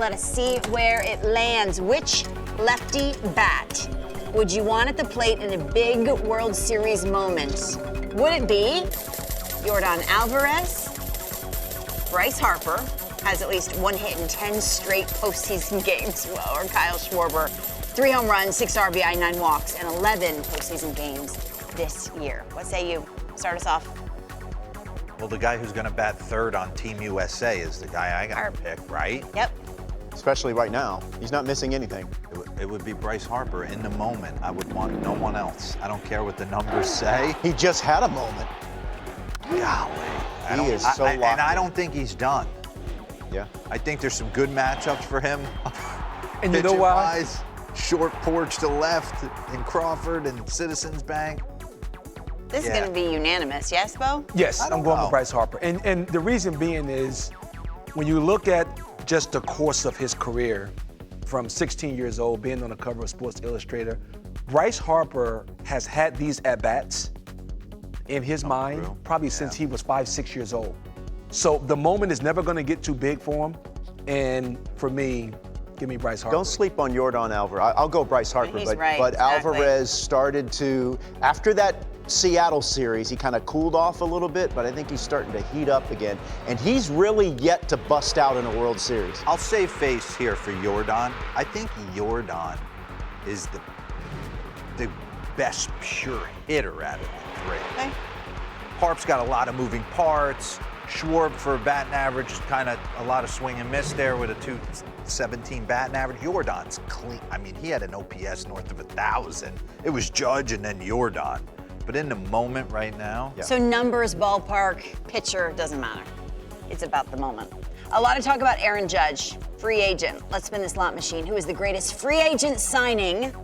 Let us see where it lands. Which lefty bat would you want at the plate in a big World Series moment? Would it be Yordan Alvarez? Bryce Harper has at least one hit in 10 straight postseason games, or Kyle Schwarber, 3 home runs, 6 RBI, 9 walks, and 11 postseason games this year. What say you? Start us off. Well, the guy who's going to bat third on Team USA is the guy I got to pick, right? Yep. Especially right now. He's not missing anything. It would be Bryce Harper. In the moment, I would want no one else. I don't care what the numbers say. He just had a moment. Golly. He is so locked And I in. don't think he's done. Yeah. I think there's some good matchups for him. And you know why? Pitching-wise, short porch to left in Crawford and Citizens Bank. This is going to be unanimous, yes, Bo? Yes, I'm going know. with Bryce Harper. And the reason being is when you look at just the course of his career, from 16 years old, being on the cover of Sports Illustrated, Bryce Harper has had these at-bats in his mind probably since he was 5, 6 years old. So the moment is never going to get too big for him. And for me, give me Bryce Harper. Don't sleep on Yordan Alvarez. I'll go Bryce Harper, He's but, right, but exactly. Alvarez started to, after that Seattle series, he kind of cooled off a little bit, but I think he's starting to heat up again. And he's really yet to bust out in a World Series. I'll save face here for Yordan. I think Yordan is the best pure hitter out of the three. Okay. Harp's got a lot of moving parts. Schwarb for a batting average, kind of a lot of swing and miss there with a 217 batting average. Yordan's clean. I mean, he had an OPS north of 1,000. It was Judge and then Yordan. But in the moment right now, So numbers, ballpark, pitcher, doesn't matter. It's about the moment. A lot of talk about Aaron Judge, free agent. Let's spin this slot machine. Who is the greatest free agent signing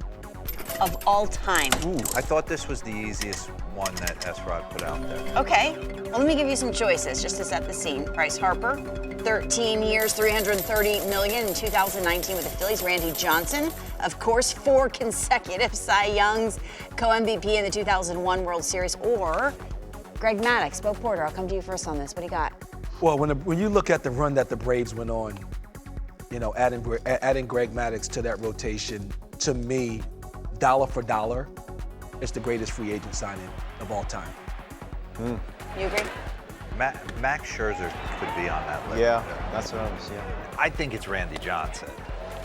of all time? I thought this was the easiest one that S-Rod put out there. Okay, well, let me give you some choices just to set the scene. Bryce Harper, 13 years, $330 million in 2019 with the Phillies. Randy Johnson, of course, 4 consecutive Cy Youngs, co-MVP in the 2001 World Series. Or Greg Maddux. Bo Porter, I'll come to you first on this. What do you got? Well, when you look at the run that the Braves went on, you know, adding Greg Maddux to that rotation, to me, dollar for dollar, it's the greatest free agent signing of all time. You agree? Max Scherzer could be on that list. Yeah, that's what I was, I think it's Randy Johnson.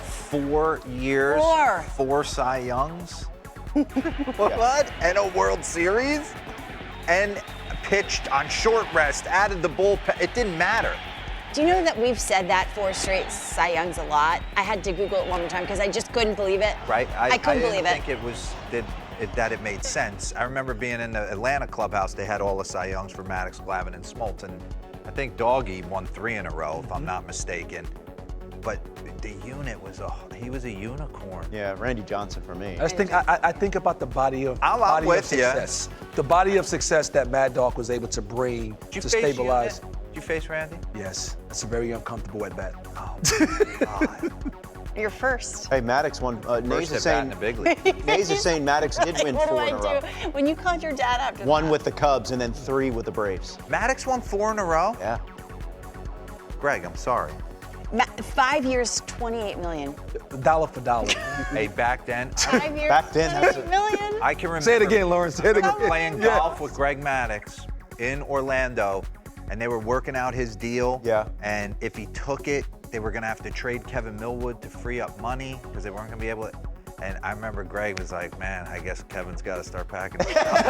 4 years, 4. 4 Cy Youngs. What? And a World Series? And pitched on short rest, added the bullpen. It didn't matter. Do you know that we've said that 4 straight Cy Youngs a lot? I had to Google it one more time because I just couldn't believe it. Right? I couldn't believe didn't it. think it was that it made sense. I remember being in the Atlanta clubhouse. They had all the Cy Youngs for Maddox, Glavine, and Smoltz. And I think Doggy won 3 in a row, if I'm not mistaken. But the unit he was a unicorn. Yeah, Randy Johnson for me. I think about the body of I'm with success. The body of success that Mad Dog was able to bring to stabilize. Did you face Randy? Yes, that's a very uncomfortable at bat. Oh my God. You're first. Hey, Maddox won. Nays is First at bat in saying, the big league. Nays is saying Maddox did win What do 4 I in a row. do when you called your dad after One that? with the Cubs and then 3 with the Braves. Maddox won 4 in a row? Yeah. Greg, I'm sorry. 5 years, $28 million. Dollar for dollar. Hey, back then, 5 years, Back then, that's $28 it. million. I can remember Say it again, Lawrence. Say it again. playing golf with Greg Maddux in Orlando, and they were working out his deal. Yeah. And if he took it, they were going to have to trade Kevin Millwood to free up money because they weren't going to be able to. And I remember Greg was like, man, I guess Kevin's got to start packing his stuff.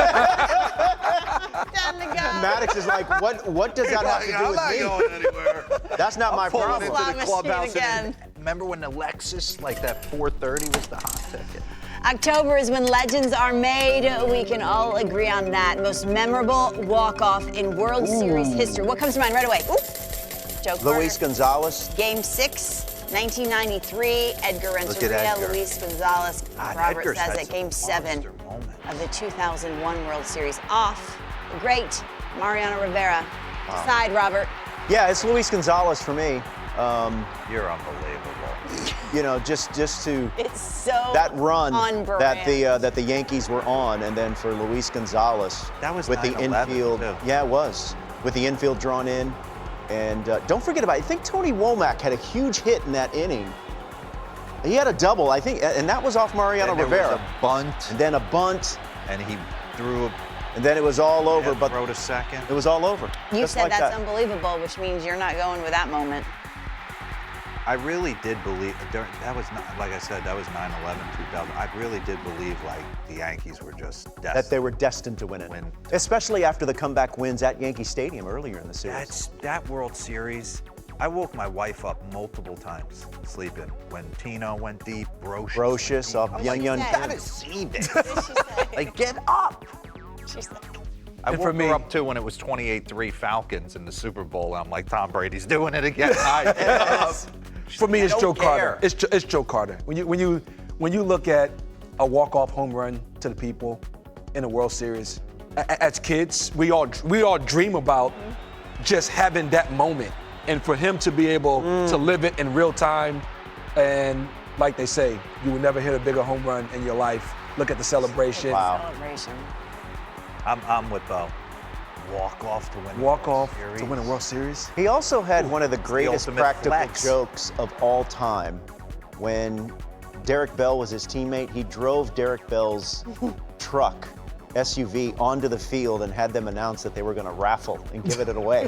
Time to go. Maddox is like, what does that have to do I'm with not me? going anywhere. That's not my Pulling problem. into Slot the machine clubhouse. again. And remember when the Lexus, like that 430 was the hot ticket? October is when legends are made. We can all agree on that. Most memorable walk-off in World Series history. What comes to mind right away? Ooh. Joe Carter. Luis Gonzalez. Game 6, 1993. Edgar Renteria, Edgar. Luis Gonzalez. God, Robert Edgar's says had at some Game 7 monster moments. of the 2001 World Series. Off. The great Mariano Rivera. Side, Robert. Yeah, it's Luis Gonzalez for me. You're unbelievable. You know, just to It's so that run on brand. that the Yankees were on, and then for Luis Gonzalez That was with the 9/11 infield. too. Yeah, it was with the infield drawn in. And don't forget about it. I think Tony Womack had a huge hit in that inning. He had a double, I think, and that was off Mariano There Rivera. was a bunt, And then a bunt, and he threw a and then it was all over. But throw to second. it was all over. You Just said like that's that. unbelievable, which means you're not going with that moment. I really did believe, that was not, like I said, that was 9/11, 2000. I really did believe like the Yankees were just destined. That they were destined to win it. Especially after the comeback wins at Yankee Stadium earlier in the series. That World Series. I woke my wife up multiple times sleeping when Tino went deep, Brocious off Young. Young. You gotta see this. Like, get up. She's like, I And woke for me- her up too when it was 28-3 Falcons in the Super Bowl. I'm like, Tom Brady's doing it again. For me, it's I Joe don't Carter. care. It's Joe Carter. When you look at a walk-off home run to the people in a World Series, as kids, we all dream about just having that moment, and for him to be able to live it in real time, and like they say, you will never hit a bigger home run in your life. Look at the celebration. Wow. celebration. I'm with walk-off to win. Walk-off Series. to win a World Series. He also had one of the greatest ultimate practical flex. jokes of all time. When Derek Bell was his teammate, he drove Derek Bell's truck, SUV, onto the field and had them announce that they were going to raffle and give it away.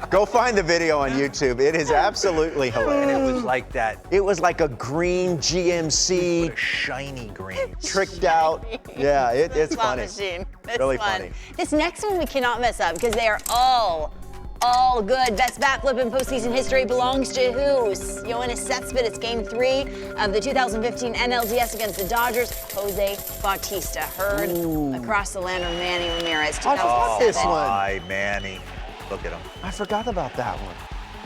Go find the video on YouTube. It is absolutely And hilarious. it was like that It was like a green GMC shiny green. tricked out. Yeah, it's Slot funny. machine. It's Really fun. funny. This next one we cannot mess up because they are all good. Best bat flip in postseason history belongs to who? Yoenis Cespedes. It's game 3 of the 2015 NLDS against the Dodgers. Jose Bautista. Heard across the land of Manny Ramirez. I forgot this 2007. one. My Manny. Look at him. I forgot about that one.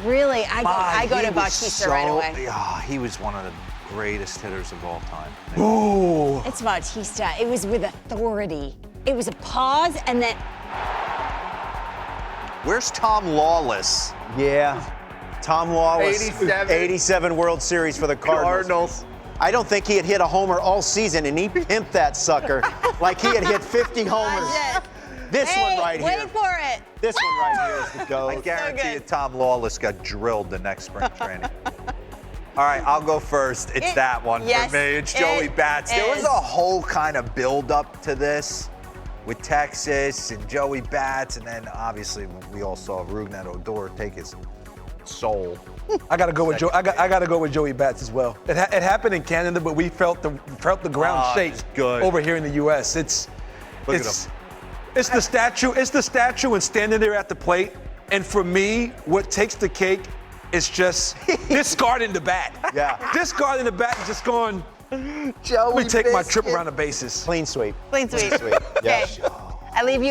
Really? I go He to was Bautista right away. Yeah, he was one of the greatest hitters of all time. Ooh. It's Bautista. It was with authority. It was a pause and then Where's Tom Lawless? Yeah. Tom Lawless, 87. 87 World Series for the Cardinals. I don't think he had hit a homer all season, and he pimped that sucker like he had hit 50 homers. This hey, one right wait here. for it. This one right here is the I GOAT. guarantee you good. Tom Lawless got drilled the next spring training. All right, I'll go first. It's that one yes, for me. It's Joey it Bats. There was is. a whole kind of build-up to this with Texas and Joey Bats, and then obviously we all saw Rougned Odor take his soul. I gotta go with Joe. I gotta go with Joey Bats as well. It happened in Canada, but we felt the ground shake it's good. over here in the U.S. It's Look at the statue. It's the statue and standing there at the plate. And for me, what takes the cake is just discarding the bat. Yeah. Discarding the bat and just going. Joey Let me take my trip around the bases. Clean sweep. Clean sweep. Clean sweep. Yeah. Okay. I leave you